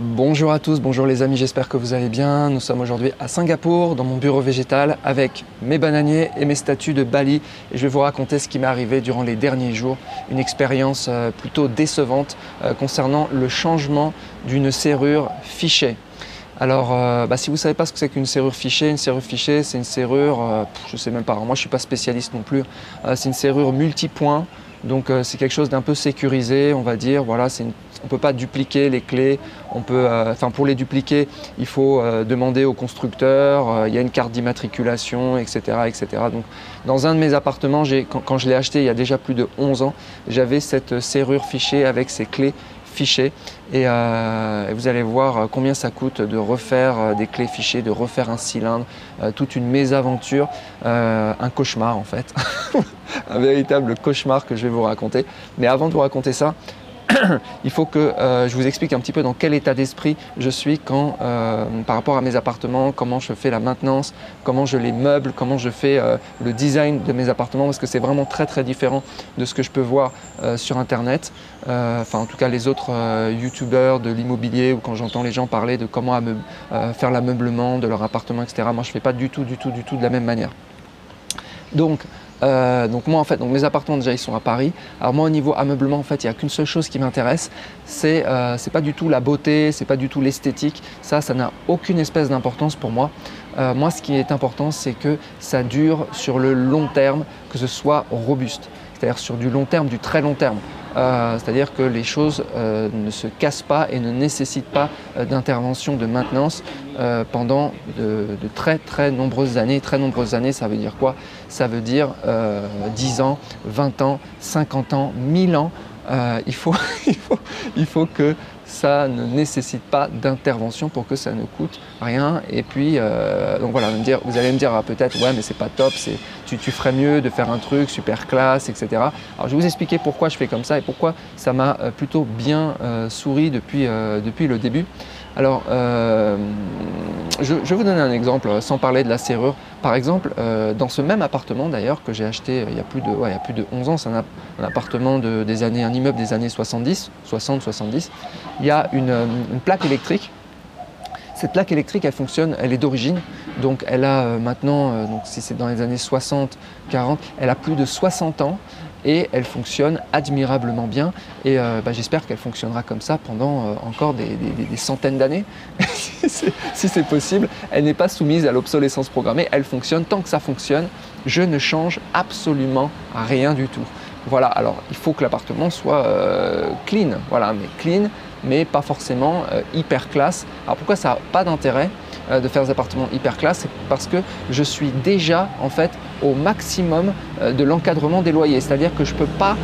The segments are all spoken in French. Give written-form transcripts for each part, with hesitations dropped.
Bonjour à tous, bonjour les amis, j'espère que vous allez bien. Nous sommes aujourd'hui à Singapour, dans mon bureau végétal, avec mes bananiers et mes statues de Bali. Et je vais vous raconter ce qui m'est arrivé durant les derniers jours, une expérience plutôt décevante concernant le changement d'une serrure fichée. Alors, si vous ne savez pas ce que c'est qu'une serrure fichée c'est une serrure, je ne sais même pas, moi je ne suis pas spécialiste non plus, c'est une serrure multipoint. Donc c'est quelque chose d'un peu sécurisé, on va dire. Voilà, on ne peut pas dupliquer les clés. Pour les dupliquer, il faut demander au constructeur. Il y a une carte d'immatriculation, etc., etc. Donc, dans un de mes appartements, quand je l'ai acheté il y a déjà plus de 11 ans, j'avais cette serrure fichée avec ses clés fichées. Et vous allez voir combien ça coûte de refaire des clés fichées, de refaire un cylindre, toute une mésaventure, un cauchemar en fait. Un véritable cauchemar que je vais vous raconter. Mais avant de vous raconter ça, il faut que je vous explique un petit peu dans quel état d'esprit je suis par rapport à mes appartements, comment je fais la maintenance, comment je les meuble, comment je fais le design de mes appartements, parce que c'est vraiment très très différent de ce que je peux voir sur internet. En tout cas les autres youtubeurs de l'immobilier, ou quand j'entends les gens parler de comment faire l'ameublement de leur appartement, etc. Moi je ne fais pas du tout de la même manière. Donc moi en fait, mes appartements déjà ils sont à Paris. Alors moi au niveau ameublement en fait il n'y a qu'une seule chose qui m'intéresse, c'est pas du tout la beauté, c'est pas du tout l'esthétique, ça n'a aucune espèce d'importance pour moi. Moi ce qui est important c'est que ça dure sur le long terme, que ce soit robuste, c'est-à-dire sur du long terme, du très long terme. C'est-à-dire que les choses ne se cassent pas et ne nécessitent pas d'intervention de maintenance pendant de très très nombreuses années. Très nombreuses années, ça veut dire quoi? Ça veut dire 10 ans, 20 ans, 50 ans, 1000 ans. Il faut que ça ne nécessite pas d'intervention pour que ça ne coûte rien. Et puis, donc voilà, vous allez me dire peut-être, ouais, mais c'est pas top, tu ferais mieux de faire un truc super classe, etc. Alors, je vais vous expliquer pourquoi je fais comme ça et pourquoi ça m'a plutôt bien souri depuis le début. Alors, je vais vous donner un exemple sans parler de la serrure. Par exemple, dans ce même appartement d'ailleurs que j'ai acheté il y a plus de 11 ans, c'est un appartement un immeuble des années 60-70, il y a une plaque électrique. Cette plaque électrique, elle fonctionne, elle est d'origine, donc elle a maintenant, donc si c'est dans les années 60-40, elle a plus de 60 ans et elle fonctionne admirablement bien et j'espère qu'elle fonctionnera comme ça pendant encore des centaines d'années, si c'est possible. Elle n'est pas soumise à l'obsolescence programmée, elle fonctionne, tant que ça fonctionne, je ne change absolument rien du tout. Voilà, alors il faut que l'appartement soit clean, voilà, mais clean, mais pas forcément hyper classe. Alors pourquoi ça n'a pas d'intérêt de faire des appartements hyper classe? C'est parce que je suis déjà en fait au maximum de l'encadrement des loyers. C'est-à-dire que je ne peux pas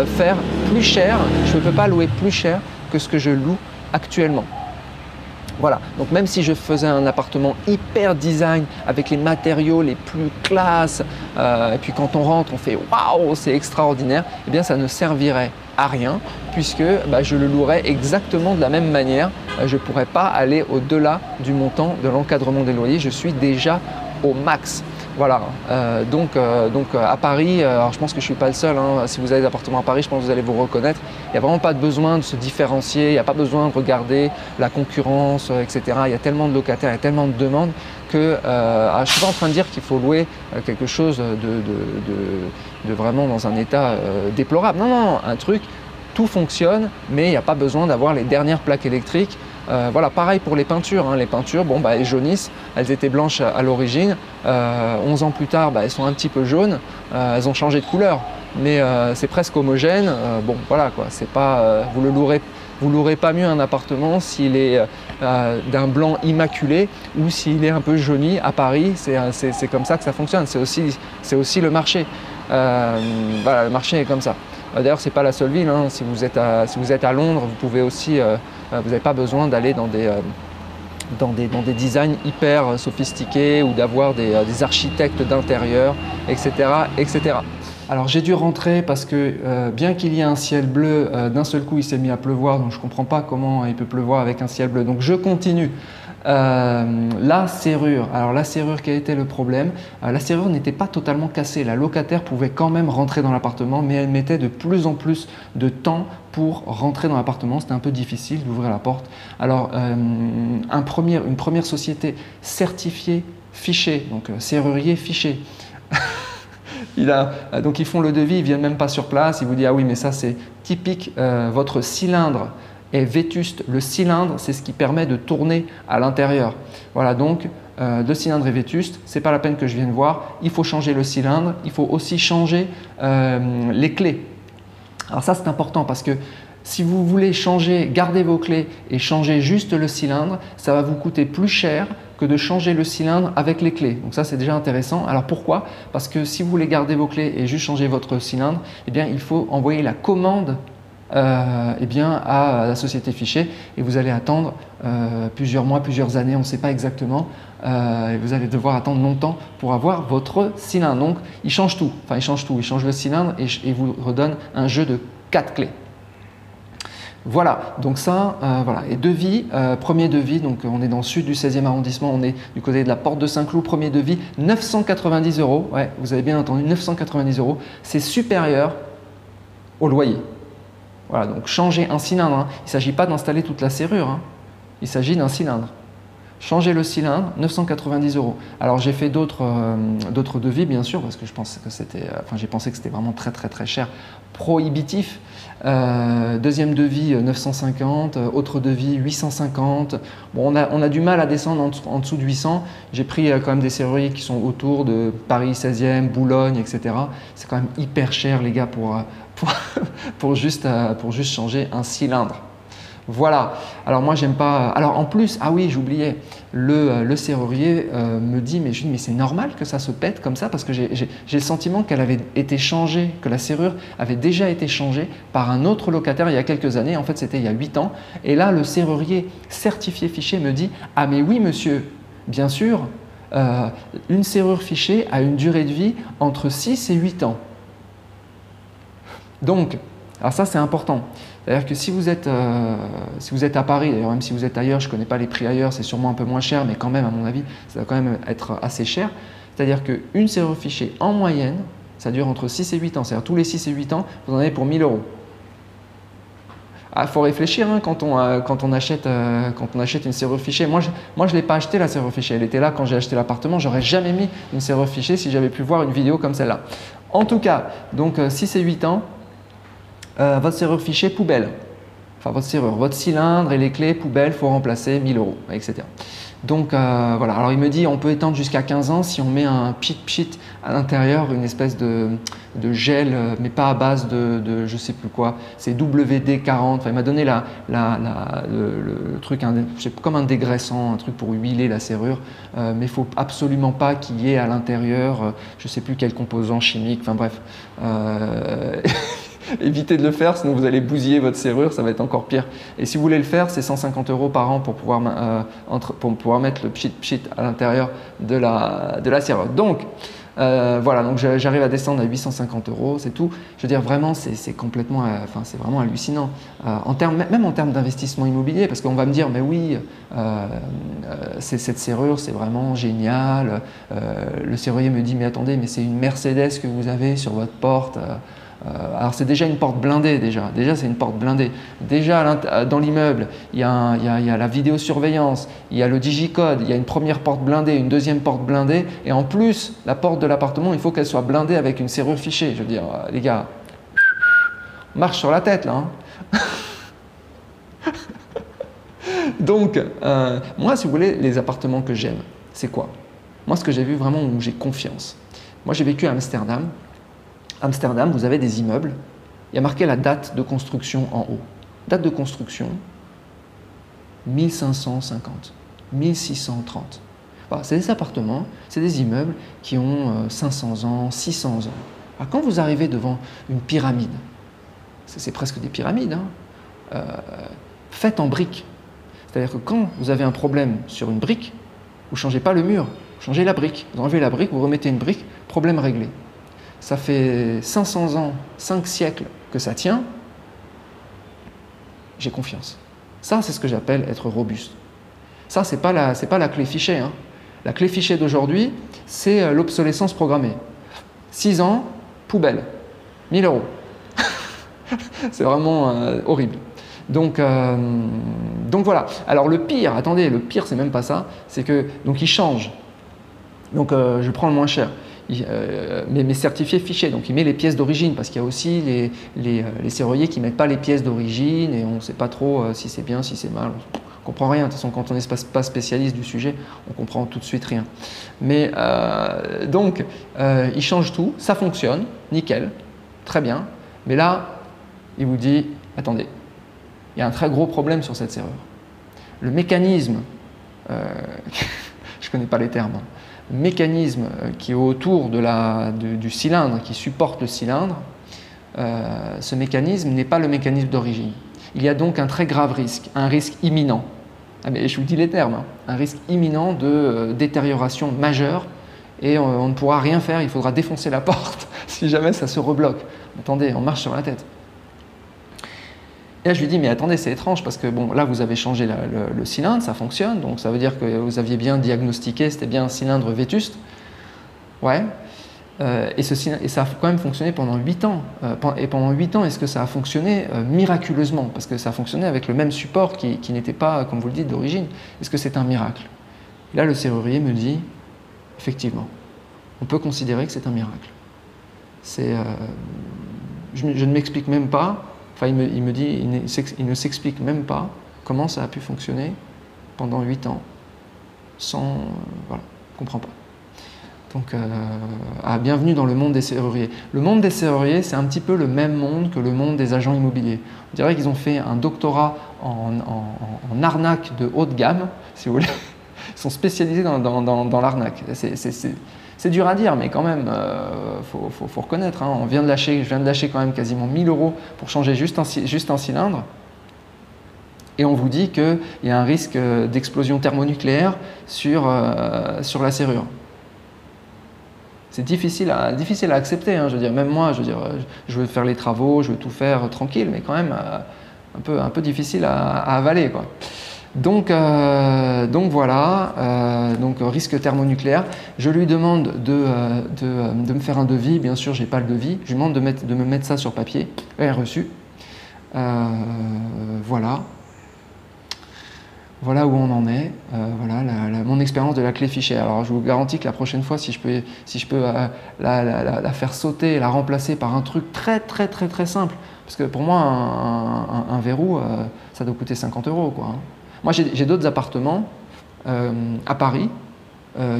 faire plus cher, je ne peux pas louer plus cher que ce que je loue actuellement. Voilà, donc même si je faisais un appartement hyper design avec les matériaux les plus classes, et puis quand on rentre on fait waouh, c'est extraordinaire, eh bien ça ne servirait à rien puisque je le louerais exactement de la même manière. Je ne pourrais pas aller au-delà du montant de l'encadrement des loyers, je suis déjà au max. Voilà, donc à Paris, alors je pense que je ne suis pas le seul, hein. Si vous avez des appartements à Paris, je pense que vous allez vous reconnaître. Il n'y a vraiment pas besoin de se différencier, il n'y a pas besoin de regarder la concurrence, etc. Il y a tellement de locataires, il y a tellement de demandes que je ne suis pas en train de dire qu'il faut louer quelque chose de vraiment dans un état déplorable. Non, un truc, tout fonctionne, mais il n'y a pas besoin d'avoir les dernières plaques électriques. Voilà, pareil pour les peintures, hein. Les peintures, elles jaunissent, elles étaient blanches à l'origine, 11 ans plus tard, elles sont un petit peu jaunes, elles ont changé de couleur, mais c'est presque homogène. Voilà quoi, c'est pas, vous louerez pas mieux un appartement s'il est d'un blanc immaculé ou s'il est un peu jauni. À Paris, c'est comme ça que ça fonctionne, c'est aussi le marché. Voilà, le marché est comme ça. D'ailleurs, c'est pas la seule ville, hein. Si vous êtes à Londres, vous pouvez aussi, vous n'avez pas besoin d'aller dans des designs hyper sophistiqués ou d'avoir des architectes d'intérieur, etc., etc. Alors j'ai dû rentrer parce que bien qu'il y ait un ciel bleu, d'un seul coup il s'est mis à pleuvoir, donc je ne comprends pas comment il peut pleuvoir avec un ciel bleu. Donc je continue La serrure. Alors la serrure, quel était le problème? La serrure n'était pas totalement cassée. La locataire pouvait quand même rentrer dans l'appartement, mais elle mettait de plus en plus de temps pour rentrer dans l'appartement. C'était un peu difficile d'ouvrir la porte. Alors une première société certifiée fichée, donc serrurier fiché. Donc ils font le devis, ils ne viennent même pas sur place, ils vous disent ah oui mais ça c'est typique, votre cylindre est vétuste. Le cylindre c'est ce qui permet de tourner à l'intérieur. Voilà donc le cylindre est vétuste, ce n'est pas la peine que je vienne voir, il faut changer le cylindre, il faut aussi changer les clés. Alors ça c'est important parce que si vous voulez changer, garder vos clés et changer juste le cylindre, ça va vous coûter plus cher que de changer le cylindre avec les clés. Donc ça c'est déjà intéressant. Alors pourquoi? Parce que si vous voulez garder vos clés et juste changer votre cylindre, eh bien, il faut envoyer la commande eh bien, à la société fichée et vous allez attendre plusieurs mois, plusieurs années, on ne sait pas exactement. Et vous allez devoir attendre longtemps pour avoir votre cylindre. Donc il change tout, enfin il change tout, il change le cylindre et vous redonne un jeu de 4 clés. Voilà, donc ça, voilà. Et devis, premier devis, donc on est dans le sud du 16e arrondissement, on est du côté de la porte de Saint-Cloud, premier devis, 990 €, ouais, vous avez bien entendu, 990 €, c'est supérieur au loyer. Voilà, donc changer un cylindre, hein. Il ne s'agit pas d'installer toute la serrure, hein. Il s'agit d'un cylindre. Changer le cylindre, 990 €. Alors j'ai fait d'autres devis bien sûr parce que je pensais que c'était, j'ai pensé que c'était vraiment très cher, prohibitif. Deuxième devis 950, autre devis 850. Bon, on a du mal à descendre en dessous de 800. J'ai pris quand même des serruriers qui sont autour de Paris 16e, Boulogne, etc. C'est quand même hyper cher les gars pour juste changer un cylindre. Voilà, alors moi j'aime pas, alors en plus, ah oui j'oubliais, le serrurier me dit, mais c'est normal que ça se pète comme ça parce que j'ai le sentiment qu'elle avait été changée, que la serrure avait déjà été changée par un autre locataire il y a quelques années, en fait c'était il y a 8 ans, et là le serrurier certifié fiché me dit, ah mais oui monsieur, bien sûr, une serrure fichée a une durée de vie entre 6 et 8 ans. Donc, alors ça c'est important. C'est-à-dire que si vous êtes à Paris, d'ailleurs même si vous êtes ailleurs, je ne connais pas les prix ailleurs, c'est sûrement un peu moins cher, mais quand même à mon avis, ça va quand même être assez cher. C'est-à-dire qu'une serrure fichée en moyenne, ça dure entre 6 et 8 ans. C'est-à-dire tous les 6 et 8 ans, vous en avez pour 1000 €. Ah, faut réfléchir hein, quand on achète une serrure fichée. Moi, je ne l'ai pas acheté la serrure fichée. Elle était là quand j'ai acheté l'appartement. J'aurais jamais mis une serrure fichée si j'avais pu voir une vidéo comme celle-là. En tout cas, donc 6 et 8 ans, votre serrure fichée poubelle. Enfin, votre serrure, votre cylindre et les clés poubelle, il faut remplacer 1000 €, etc. Donc voilà, alors il me dit on peut étendre jusqu'à 15 ans si on met un pchit à l'intérieur, une espèce de gel, mais pas à base de je sais plus quoi, c'est WD-40, enfin, il m'a donné le truc, comme un dégraissant, un truc pour huiler la serrure, mais il ne faut absolument pas qu'il y ait à l'intérieur, je ne sais plus quel composant chimique, enfin bref. Évitez de le faire, sinon vous allez bousiller votre serrure, ça va être encore pire. Et si vous voulez le faire, c'est 150 € par an pour pouvoir mettre le pchit à l'intérieur de la serrure. Donc, voilà, donc j'arrive à descendre à 850 €, c'est tout. Je veux dire, vraiment, c'est complètement, c'est vraiment hallucinant. Même en termes d'investissement immobilier, parce qu'on va me dire, mais oui, cette serrure, c'est vraiment génial. Le serrurier me dit, mais attendez, mais c'est une Mercedes que vous avez sur votre porte. Alors c'est déjà une porte blindée déjà c'est une porte blindée. Déjà dans l'immeuble, il y a la vidéosurveillance, il y a le digicode, il y a une première porte blindée, une deuxième porte blindée et en plus la porte de l'appartement, il faut qu'elle soit blindée avec une serrure fichée. Je veux dire, les gars, marche sur la tête là. Hein. Donc, moi si vous voulez, les appartements que j'aime, c'est quoi? Moi ce que j'ai vu vraiment où j'ai confiance. Moi j'ai vécu à Amsterdam. Amsterdam, vous avez des immeubles, il y a marqué la date de construction en haut. Date de construction, 1550, 1630. Voilà, c'est des appartements, c'est des immeubles qui ont 500 ans, 600 ans. Alors, quand vous arrivez devant une pyramide, c'est presque des pyramides, hein, faites en briques. C'est-à-dire que quand vous avez un problème sur une brique, vous ne changez pas le mur, vous changez la brique. Vous enlevez la brique, vous remettez une brique, problème réglé. Ça fait 500 ans, 5 siècles que ça tient, j'ai confiance. Ça, c'est ce que j'appelle être robuste. Ça, c'est pas la clé fichier, hein. La clé fichier d'aujourd'hui, c'est l'obsolescence programmée. 6 ans, poubelle, 1000 euros. C'est vraiment horrible. Donc voilà. Alors le pire, attendez, le pire c'est même pas ça, c'est que donc il change. Donc je prends le moins cher, mais certifié fichier. Donc il met les pièces d'origine parce qu'il y a aussi les serruriers qui mettent pas les pièces d'origine et on ne sait pas trop si c'est bien, si c'est mal. On comprend rien. De toute façon, quand on n'est pas spécialiste du sujet, on comprend tout de suite rien. Mais donc il change tout, ça fonctionne, nickel, très bien. Mais là, il vous dit, attendez. Il y a un très gros problème sur cette serrure. Le mécanisme, je ne connais pas les termes, hein, le mécanisme qui est autour du cylindre, qui supporte le cylindre, ce mécanisme n'est pas le mécanisme d'origine. Il y a donc un très grave risque, un risque imminent. Ah mais je vous dis les termes, hein, un risque imminent de détérioration majeure et on ne pourra rien faire, il faudra défoncer la porte si jamais ça se rebloque. Attendez, on marche sur la tête. Et là, je lui dis, mais attendez, c'est étrange parce que bon, là, vous avez changé le cylindre, ça fonctionne, donc ça veut dire que vous aviez bien diagnostiqué, c'était bien un cylindre vétuste. Ouais. Et ça a quand même fonctionné pendant 8 ans. Et pendant 8 ans, est-ce que ça a fonctionné miraculeusement? Parce que ça a fonctionné avec le même support qui n'était pas, comme vous le dites, d'origine. Est-ce que c'est un miracle? Et là, le serrurier me dit, effectivement, on peut considérer que c'est un miracle. Je ne m'explique même pas. Enfin, il me dit, il ne s'explique même pas comment ça a pu fonctionner pendant 8 ans sans... voilà, je ne comprends pas. Donc, bienvenue dans le monde des serruriers. Le monde des serruriers, c'est un petit peu le même monde que le monde des agents immobiliers. On dirait qu'ils ont fait un doctorat en arnaque de haute gamme, si vous voulez. Ils sont spécialisés dans l'arnaque. C'est dur à dire, mais quand même, faut reconnaître. Hein, je viens de lâcher quand même quasiment 1000 € pour changer juste un cylindre. Et on vous dit qu'il y a un risque d'explosion thermonucléaire sur la serrure. C'est difficile à accepter. Hein, je veux dire, même moi, je veux faire les travaux, je veux tout faire tranquille, mais quand même un peu difficile à avaler, quoi. Donc voilà, donc risque thermonucléaire. Je lui demande de me faire un devis. Bien sûr, je n'ai pas le devis. Je lui demande de me mettre ça sur papier. Reçu. Voilà. Voilà où on en est. Voilà mon expérience de la clé fichier. Alors, je vous garantis que la prochaine fois, si je peux la faire sauter et la remplacer par un truc très simple, parce que pour moi, un verrou, ça doit coûter 50 €, quoi. Moi, j'ai d'autres appartements à Paris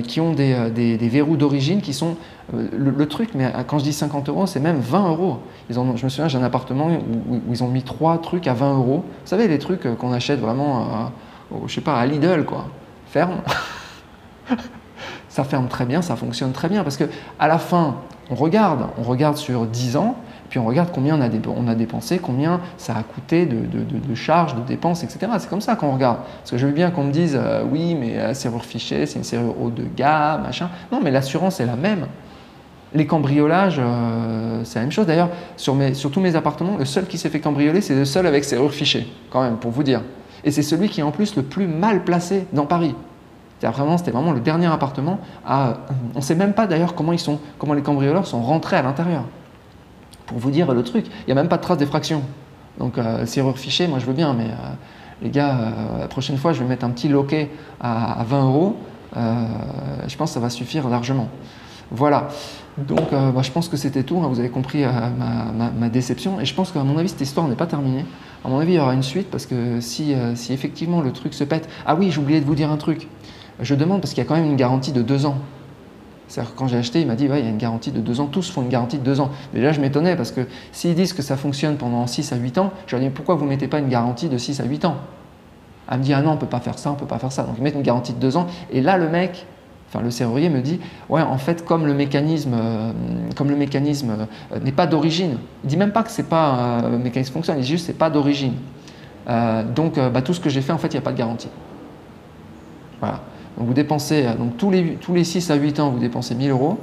qui ont des verrous d'origine qui sont le truc, mais quand je dis 50 €, c'est même 20 €. Je me souviens, j'ai un appartement où ils ont mis 3 trucs à 20 €. Vous savez, les trucs qu'on achète vraiment, je sais pas, à Lidl, quoi. Ferme. Ça ferme très bien, ça fonctionne très bien parce que à la fin, on regarde sur 10 ans. Puis on regarde combien on a dépensé, combien ça a coûté de charges, de dépenses, etc. C'est comme ça qu'on regarde. Parce que je veux bien qu'on me dise oui, mais la serrure fichier, c'est une serrure haut de gamme, machin. Non, mais l'assurance est la même. Les cambriolages, c'est la même chose. D'ailleurs, sur tous mes appartements, le seul qui s'est fait cambrioler, c'est le seul avec serrure fichier, quand même, pour vous dire. Et c'est celui qui est en plus le plus mal placé dans Paris. C'était vraiment le dernier appartement. On ne sait même pas d'ailleurs comment les cambrioleurs sont rentrés à l'intérieur. Pour vous dire le truc, il n'y a même pas de trace d'effraction. Donc, serrure fichier, moi je veux bien, mais les gars, la prochaine fois, je vais mettre un petit loquet à 20 €. Je pense que ça va suffire largement. Voilà. Donc, je pense que c'était tout. Hein. Vous avez compris ma déception. Et je pense qu'à mon avis, cette histoire n'est pas terminée. À mon avis, il y aura une suite parce que si effectivement le truc se pète. Ah oui, j'ai oublié de vous dire un truc. Je demande parce qu'il y a quand même une garantie de 2 ans. C'est-à-dire que quand j'ai acheté, il m'a dit ouais, il y a une garantie de 2 ans, tous font une garantie de 2 ans. Mais là, je m'étonnais parce que s'ils disent que ça fonctionne pendant 6 à 8 ans, je leur dis pourquoi vous ne mettez pas une garantie de 6 à 8 ans? Elle me dit ah non, on ne peut pas faire ça, on ne peut pas faire ça. Donc ils mettent une garantie de 2 ans. Et là, le serrurier me dit ouais, en fait, comme le mécanisme n'est pas d'origine, il ne dit même pas que c'est pas le mécanisme fonctionne, il dit juste que c'est pas d'origine. Donc tout ce que j'ai fait, en fait, il n'y a pas de garantie. Voilà. Donc vous dépensez, donc tous les 6 à 8 ans, vous dépensez 1000 €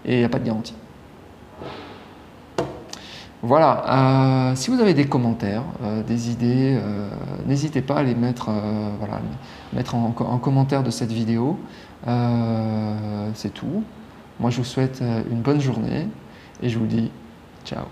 et il n'y a pas de garantie. Voilà, si vous avez des commentaires, des idées, n'hésitez pas à les mettre, voilà, mettre en commentaire de cette vidéo. C'est tout. Moi je vous souhaite une bonne journée et je vous dis ciao.